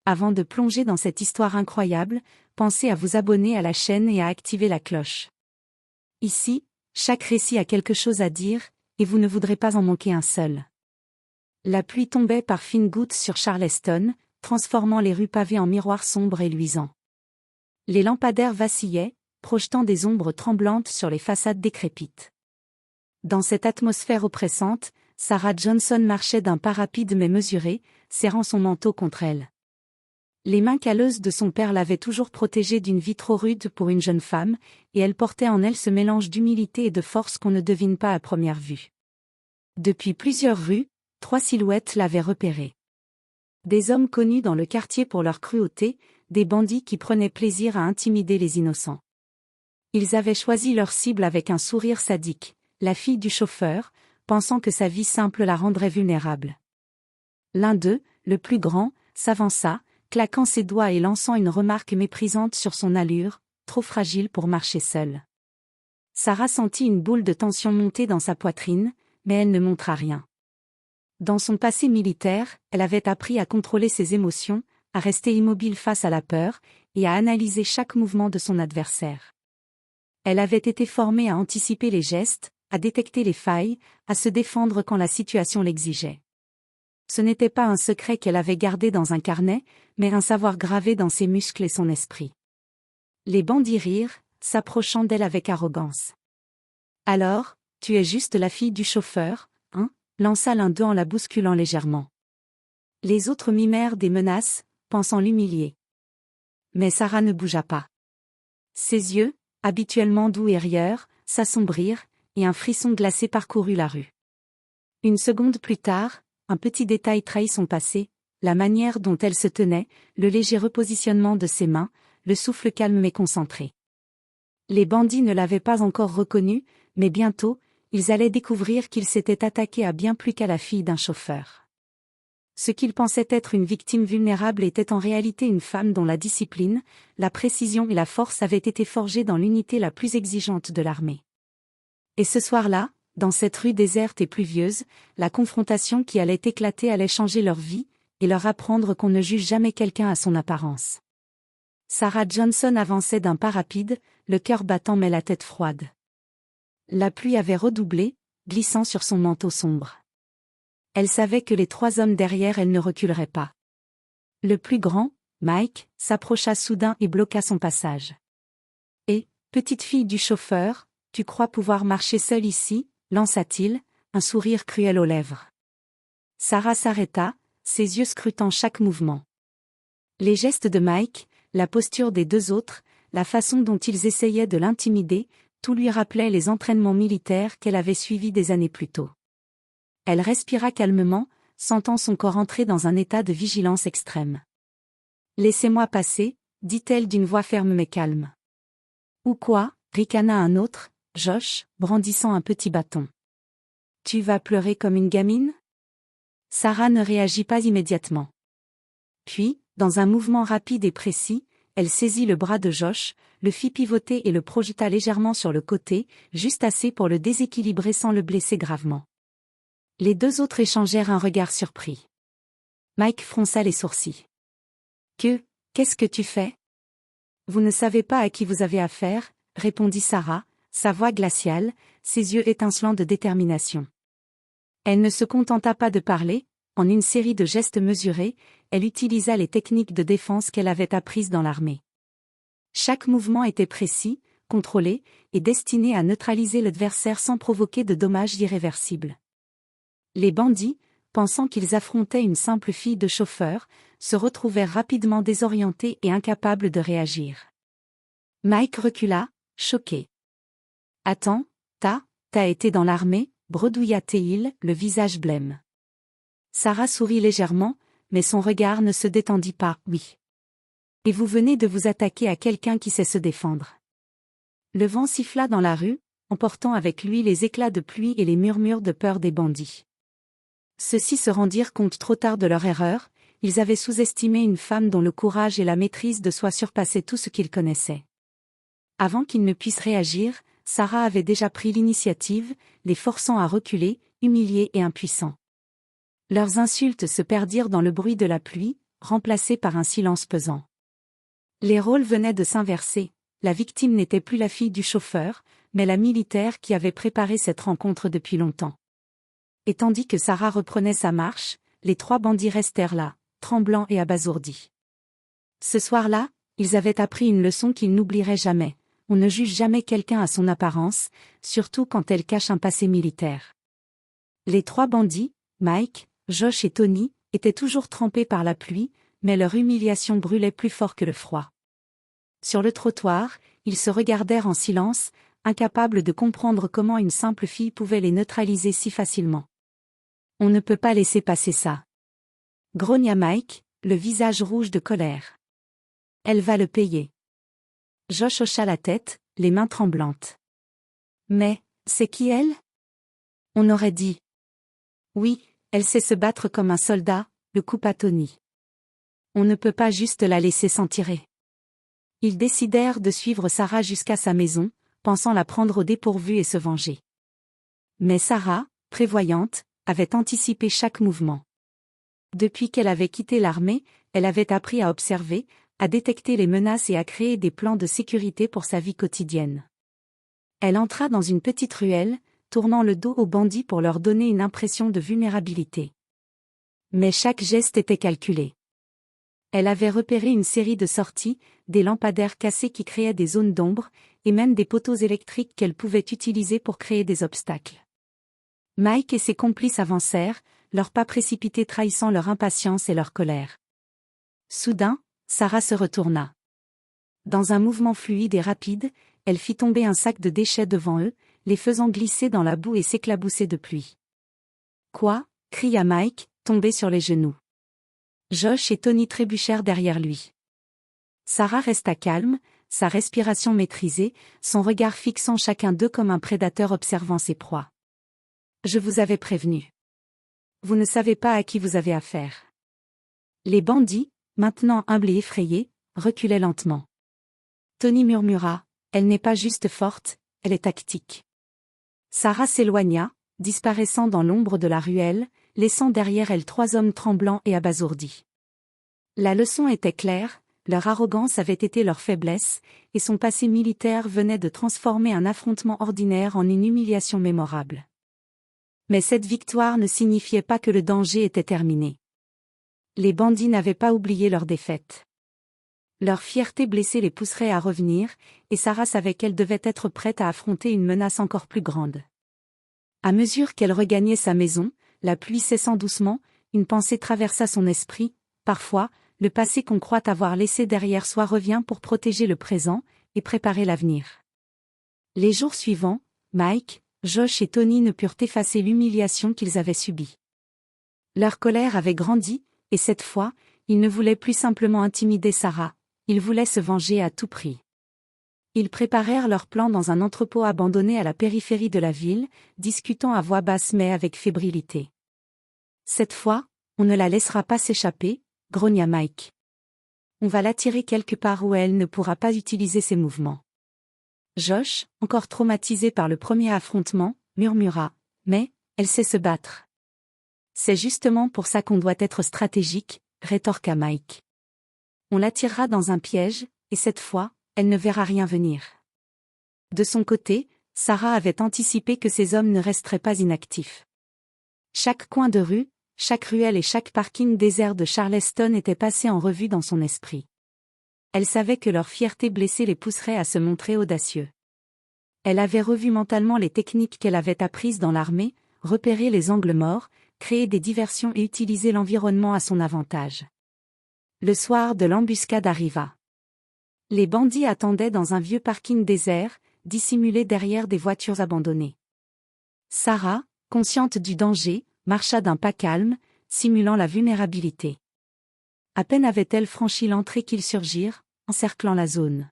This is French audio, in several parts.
Avant de plonger dans cette histoire incroyable, pensez à vous abonner à la chaîne et à activer la cloche. Ici, chaque récit a quelque chose à dire, et vous ne voudrez pas en manquer un seul. La pluie tombait par fines gouttes sur Charleston, transformant les rues pavées en miroirs sombres et luisants. Les lampadaires vacillaient, projetant des ombres tremblantes sur les façades décrépites. Dans cette atmosphère oppressante, Sarah Johnson marchait d'un pas rapide mais mesuré, serrant son manteau contre elle. Les mains calleuses de son père l'avaient toujours protégée d'une vie trop rude pour une jeune femme, et elle portait en elle ce mélange d'humilité et de force qu'on ne devine pas à première vue. Depuis plusieurs rues, 3 silhouettes l'avaient repérée. Des hommes connus dans le quartier pour leur cruauté, des bandits qui prenaient plaisir à intimider les innocents. Ils avaient choisi leur cible avec un sourire sadique, la fille du chauffeur, pensant que sa vie simple la rendrait vulnérable. L'un d'eux, le plus grand, s'avança, claquant ses doigts et lançant une remarque méprisante sur son allure, trop fragile pour marcher seule. Sarah sentit une boule de tension monter dans sa poitrine, mais elle ne montra rien. Dans son passé militaire, elle avait appris à contrôler ses émotions, à rester immobile face à la peur, et à analyser chaque mouvement de son adversaire. Elle avait été formée à anticiper les gestes, à détecter les failles, à se défendre quand la situation l'exigeait. Ce n'était pas un secret qu'elle avait gardé dans un carnet, mais un savoir gravé dans ses muscles et son esprit. Les bandits rirent, s'approchant d'elle avec arrogance. « Alors, tu es juste la fille du chauffeur, hein ?» lança l'un d'eux en la bousculant légèrement. Les autres mimèrent des menaces, pensant l'humilier. Mais Sarah ne bougea pas. Ses yeux, habituellement doux et rieurs, s'assombrirent, et un frisson glacé parcourut la rue. Une seconde plus tard, un petit détail trahit son passé, la manière dont elle se tenait, le léger repositionnement de ses mains, le souffle calme mais concentré. Les bandits ne l'avaient pas encore reconnue, mais bientôt, ils allaient découvrir qu'il s'était attaqué à bien plus qu'à la fille d'un chauffeur. Ce qu'ils pensaient être une victime vulnérable était en réalité une femme dont la discipline, la précision et la force avaient été forgées dans l'unité la plus exigeante de l'armée. Et ce soir-là, dans cette rue déserte et pluvieuse, la confrontation qui allait éclater allait changer leur vie, et leur apprendre qu'on ne juge jamais quelqu'un à son apparence. Sarah Johnson avançait d'un pas rapide, le cœur battant mais la tête froide. La pluie avait redoublé, glissant sur son manteau sombre. Elle savait que les 3 hommes derrière elle ne reculeraient pas. Le plus grand, Mike, s'approcha soudain et bloqua son passage. « Et, petite fille du chauffeur, tu crois pouvoir marcher seule ici ?» lança-t-il, un sourire cruel aux lèvres. Sarah s'arrêta, ses yeux scrutant chaque mouvement. Les gestes de Mike, la posture des 2 autres, la façon dont ils essayaient de l'intimider, tout lui rappelait les entraînements militaires qu'elle avait suivis des années plus tôt. Elle respira calmement, sentant son corps entrer dans un état de vigilance extrême. « Laissez-moi passer », dit-elle d'une voix ferme mais calme. « Ou quoi ?» ricana un autre, Josh, brandissant un petit bâton. « Tu vas pleurer comme une gamine ?» Sarah ne réagit pas immédiatement. Puis, dans un mouvement rapide et précis, elle saisit le bras de Josh, le fit pivoter et le projeta légèrement sur le côté, juste assez pour le déséquilibrer sans le blesser gravement. Les 2 autres échangèrent un regard surpris. Mike fronça les sourcils. « Qu'est-ce que tu fais ?»« Vous ne savez pas à qui vous avez affaire », répondit Sarah, sa voix glaciale, ses yeux étincelants de détermination. Elle ne se contenta pas de parler, en une série de gestes mesurés, elle utilisa les techniques de défense qu'elle avait apprises dans l'armée. Chaque mouvement était précis, contrôlé, et destiné à neutraliser l'adversaire sans provoquer de dommages irréversibles. Les bandits, pensant qu'ils affrontaient une simple fille de chauffeur, se retrouvèrent rapidement désorientés et incapables de réagir. Mike recula, choqué. « Attends, t'as été dans l'armée ?» bredouilla-t-il, le visage blême. Sarah sourit légèrement, mais son regard ne se détendit pas. « Oui. Et vous venez de vous attaquer à quelqu'un qui sait se défendre. » Le vent siffla dans la rue, emportant avec lui les éclats de pluie et les murmures de peur des bandits. Ceux-ci se rendirent compte trop tard de leur erreur, ils avaient sous-estimé une femme dont le courage et la maîtrise de soi surpassaient tout ce qu'ils connaissaient. Avant qu'ils ne puissent réagir, Sarah avait déjà pris l'initiative, les forçant à reculer, humiliés et impuissants. Leurs insultes se perdirent dans le bruit de la pluie, remplacé par un silence pesant. Les rôles venaient de s'inverser, la victime n'était plus la fille du chauffeur, mais la militaire qui avait préparé cette rencontre depuis longtemps. Et tandis que Sarah reprenait sa marche, les trois bandits restèrent là, tremblants et abasourdis. Ce soir-là, ils avaient appris une leçon qu'ils n'oublieraient jamais. On ne juge jamais quelqu'un à son apparence, surtout quand elle cache un passé militaire. Les trois bandits, Mike, Josh et Tony, étaient toujours trempés par la pluie, mais leur humiliation brûlait plus fort que le froid. Sur le trottoir, ils se regardèrent en silence, incapables de comprendre comment une simple fille pouvait les neutraliser si facilement. On ne peut pas laisser passer ça. Grogna Mike, le visage rouge de colère. Elle va le payer. Josh hocha la tête, les mains tremblantes. Mais, c'est qui elle? On aurait dit. Oui, elle sait se battre comme un soldat, le coupa Tony. On ne peut pas juste la laisser s'en tirer. Ils décidèrent de suivre Sarah jusqu'à sa maison, pensant la prendre au dépourvu et se venger. Mais Sarah, prévoyante, avait anticipé chaque mouvement. Depuis qu'elle avait quitté l'armée, elle avait appris à observer, à détecter les menaces et à créer des plans de sécurité pour sa vie quotidienne. Elle entra dans une petite ruelle, tournant le dos aux bandits pour leur donner une impression de vulnérabilité. Mais chaque geste était calculé. Elle avait repéré une série de sorties, des lampadaires cassés qui créaient des zones d'ombre, et même des poteaux électriques qu'elle pouvait utiliser pour créer des obstacles. Mike et ses complices avancèrent, leurs pas précipités trahissant leur impatience et leur colère. Soudain, Sarah se retourna. Dans un mouvement fluide et rapide, elle fit tomber un sac de déchets devant eux, les faisant glisser dans la boue et s'éclabousser de pluie. Quoi? Cria Mike, tombé sur les genoux. Josh et Tony trébuchèrent derrière lui. Sarah resta calme, sa respiration maîtrisée, son regard fixant chacun d'eux comme un prédateur observant ses proies. Je vous avais prévenu. Vous ne savez pas à qui vous avez affaire. Les bandits, maintenant humbles et effrayés, reculaient lentement. Tony murmura, elle n'est pas juste forte, elle est tactique. Sarah s'éloigna, disparaissant dans l'ombre de la ruelle, laissant derrière elle trois hommes tremblants et abasourdis. La leçon était claire, leur arrogance avait été leur faiblesse, et son passé militaire venait de transformer un affrontement ordinaire en une humiliation mémorable. Mais cette victoire ne signifiait pas que le danger était terminé. Les bandits n'avaient pas oublié leur défaite. Leur fierté blessée les pousserait à revenir, et Sarah savait qu'elle devait être prête à affronter une menace encore plus grande. À mesure qu'elle regagnait sa maison, la pluie cessant doucement, une pensée traversa son esprit, parfois, le passé qu'on croit avoir laissé derrière soi revient pour protéger le présent, et préparer l'avenir. Les jours suivants, Mike, Josh et Tony ne purent effacer l'humiliation qu'ils avaient subie. Leur colère avait grandi, et cette fois, ils ne voulaient plus simplement intimider Sarah, ils voulaient se venger à tout prix. Ils préparèrent leur plan dans un entrepôt abandonné à la périphérie de la ville, discutant à voix basse mais avec fébrilité. Cette fois, on ne la laissera pas s'échapper, grogna Mike. On va l'attirer quelque part où elle ne pourra pas utiliser ses mouvements. Josh, encore traumatisé par le premier affrontement, murmura, mais, elle sait se battre. C'est justement pour ça qu'on doit être stratégique, rétorqua Mike. On l'attirera dans un piège, et cette fois, elle ne verra rien venir. De son côté, Sarah avait anticipé que ces hommes ne resteraient pas inactifs. Chaque coin de rue, chaque ruelle et chaque parking désert de Charleston était passé en revue dans son esprit. Elle savait que leur fierté blessée les pousserait à se montrer audacieux. Elle avait revu mentalement les techniques qu'elle avait apprises dans l'armée, repéré les angles morts, créé des diversions et utilisé l'environnement à son avantage. Le soir de l'embuscade arriva. Les bandits attendaient dans un vieux parking désert, dissimulé derrière des voitures abandonnées. Sarah, consciente du danger, marcha d'un pas calme, simulant la vulnérabilité. À peine avait-elle franchi l'entrée qu'ils surgirent, encerclant la zone.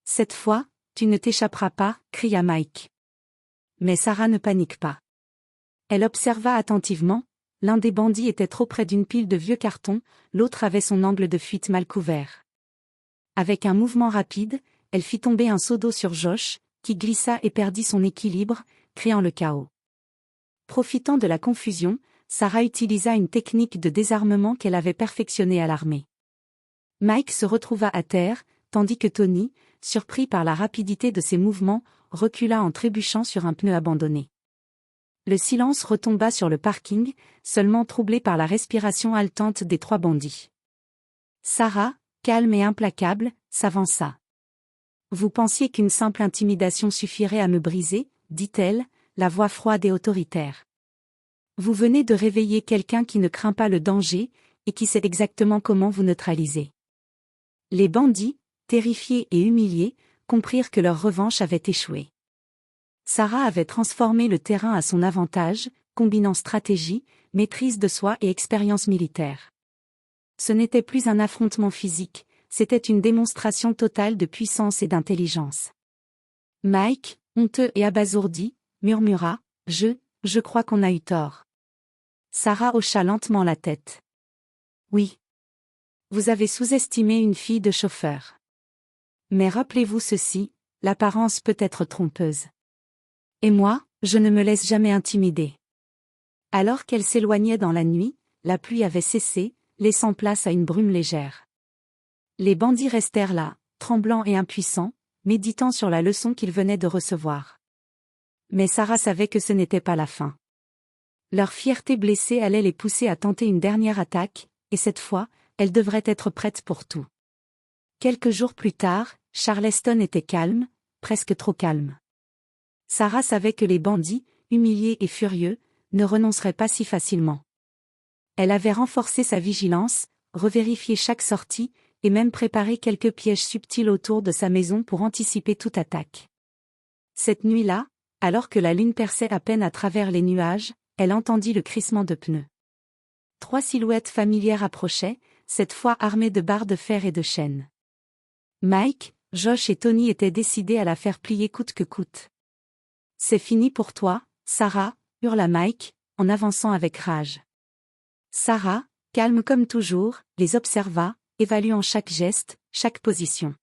Cette fois, tu ne t'échapperas pas, cria Mike. Mais Sarah ne panique pas. Elle observa attentivement, l'un des bandits était trop près d'une pile de vieux cartons, l'autre avait son angle de fuite mal couvert. Avec un mouvement rapide, elle fit tomber un seau d'eau sur Josh, qui glissa et perdit son équilibre, créant le chaos. Profitant de la confusion, Sarah utilisa une technique de désarmement qu'elle avait perfectionnée à l'armée. Mike se retrouva à terre, tandis que Tony, surpris par la rapidité de ses mouvements, recula en trébuchant sur un pneu abandonné. Le silence retomba sur le parking, seulement troublé par la respiration haletante des trois bandits. Sarah, calme et implacable, s'avança. « Vous pensiez qu'une simple intimidation suffirait à me briser, dit-elle, la voix froide et autoritaire. Vous venez de réveiller quelqu'un qui ne craint pas le danger, et qui sait exactement comment vous neutraliser. » Les bandits, terrifiés et humiliés, comprirent que leur revanche avait échoué. Sarah avait transformé le terrain à son avantage, combinant stratégie, maîtrise de soi et expérience militaire. Ce n'était plus un affrontement physique, c'était une démonstration totale de puissance et d'intelligence. Mike, honteux et abasourdi, murmura « Je crois qu'on a eu tort. » Sarah hocha lentement la tête. « Oui. Vous avez sous-estimé une fille de chauffeur. Mais rappelez-vous ceci, l'apparence peut être trompeuse. Et moi, je ne me laisse jamais intimider. » Alors qu'elle s'éloignait dans la nuit, la pluie avait cessé, laissant place à une brume légère. Les bandits restèrent là, tremblants et impuissants, méditant sur la leçon qu'ils venaient de recevoir. Mais Sarah savait que ce n'était pas la fin. Leur fierté blessée allait les pousser à tenter une dernière attaque, et cette fois, elle devrait être prête pour tout. Quelques jours plus tard, Charleston était calme, presque trop calme. Sarah savait que les bandits, humiliés et furieux, ne renonceraient pas si facilement. Elle avait renforcé sa vigilance, revérifié chaque sortie, et même préparé quelques pièges subtils autour de sa maison pour anticiper toute attaque. Cette nuit-là, alors que la lune perçait à peine à travers les nuages, elle entendit le crissement de pneus. 3 silhouettes familières approchaient, cette fois armées de barres de fer et de chaînes. Mike, Josh et Tony étaient décidés à la faire plier coûte que coûte. « C'est fini pour toi, Sarah », hurla Mike, en avançant avec rage. Sarah, calme comme toujours, les observa, évaluant chaque geste, chaque position.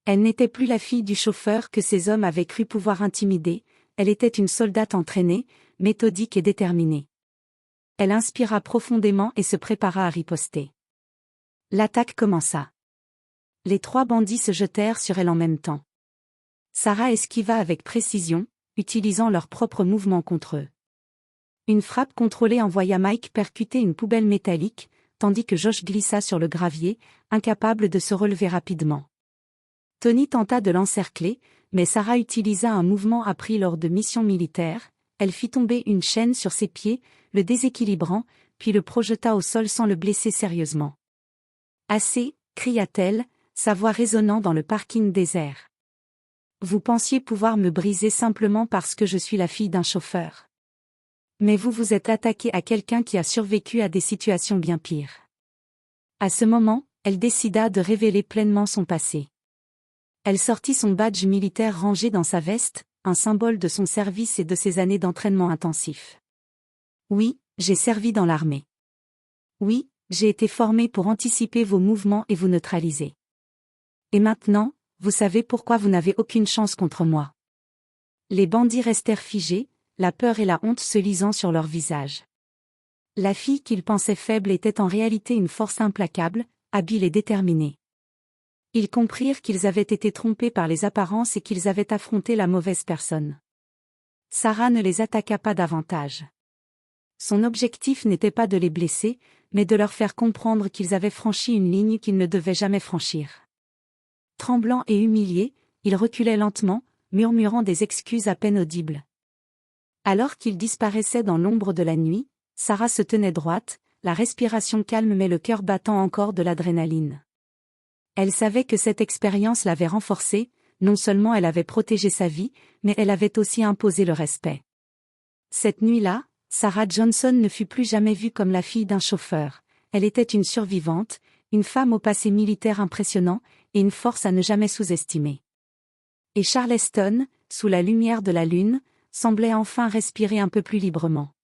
Elle n'était plus la fille du chauffeur que ces hommes avaient cru pouvoir intimider, elle était une soldate entraînée, méthodique et déterminée. Elle inspira profondément et se prépara à riposter. L'attaque commença. Les 3 bandits se jetèrent sur elle en même temps. Sarah esquiva avec précision, utilisant leurs propres mouvements contre eux. Une frappe contrôlée envoya Mike percuter une poubelle métallique, tandis que Josh glissa sur le gravier, incapable de se relever rapidement. Tony tenta de l'encercler, mais Sarah utilisa un mouvement appris lors de missions militaires, elle fit tomber une chaîne sur ses pieds, le déséquilibrant, puis le projeta au sol sans le blesser sérieusement. « Assez » cria-t-elle, sa voix résonnant dans le parking désert. « Vous pensiez pouvoir me briser simplement parce que je suis la fille d'un chauffeur. Mais vous vous êtes attaqué à quelqu'un qui a survécu à des situations bien pires. » À ce moment, elle décida de révéler pleinement son passé. Elle sortit son badge militaire rangé dans sa veste, un symbole de son service et de ses années d'entraînement intensif. « Oui, j'ai servi dans l'armée. Oui, j'ai été formée pour anticiper vos mouvements et vous neutraliser. Et maintenant, vous savez pourquoi vous n'avez aucune chance contre moi. » Les bandits restèrent figés, la peur et la honte se lisant sur leurs visages. La fille qu'ils pensaient faible était en réalité une force implacable, habile et déterminée. Ils comprirent qu'ils avaient été trompés par les apparences et qu'ils avaient affronté la mauvaise personne. Sarah ne les attaqua pas davantage. Son objectif n'était pas de les blesser, mais de leur faire comprendre qu'ils avaient franchi une ligne qu'ils ne devaient jamais franchir. Tremblants et humiliés, ils reculaient lentement, murmurant des excuses à peine audibles. Alors qu'ils disparaissaient dans l'ombre de la nuit, Sarah se tenait droite, la respiration calme mais le cœur battant encore de l'adrénaline. Elle savait que cette expérience l'avait renforcée, non seulement elle avait protégé sa vie, mais elle avait aussi imposé le respect. Cette nuit-là, Sarah Johnson ne fut plus jamais vue comme la fille d'un chauffeur, elle était une survivante, une femme au passé militaire impressionnant, et une force à ne jamais sous-estimer. Et Charleston, sous la lumière de la lune, semblait enfin respirer un peu plus librement.